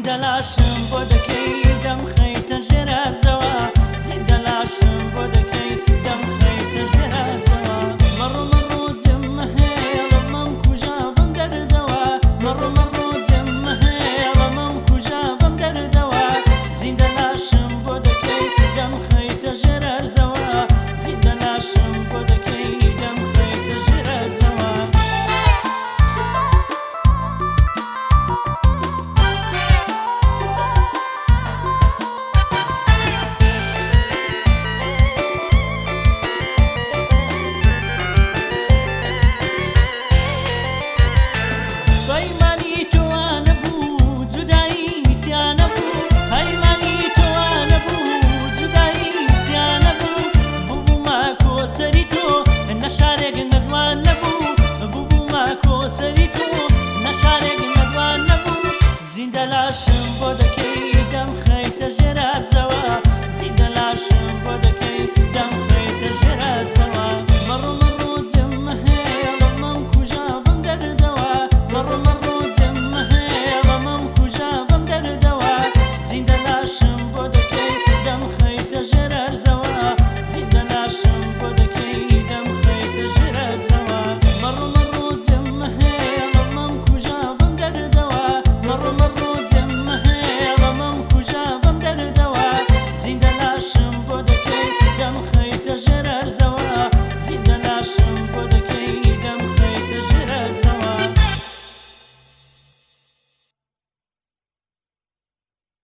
زیندە لاشم بۆ دەکەی دەمخەیتە ژێرازەوە زیندە لاشم بۆ دەکەی دەمخەیتە ژێرازەوە مەڕۆ مەڕۆ جەممە هێڵە مەم کوژە بەم دەردەوە مەڕۆ مەڕۆ جەممە هێڵە مەم کوژە بەم دەردەوە زیندە لاشم بۆ دەکەی دەمخەیتە ژێرازەوە زیندە لاشم بۆ دەکەی دەمخەیتە ژێرازەوە پەیمانی تۆوا نەبوو جودایی سیا نەبوو پەیمانی تۆوا نەبوو جودایی سیا نەبوو بووبوومە کۆچەری تۆ نە شارێک نەدوان نەبوو بووبوومە کۆچەری تۆ نە شارێک نەدوان نەبوو زیندە لاشم بۆ دەکەی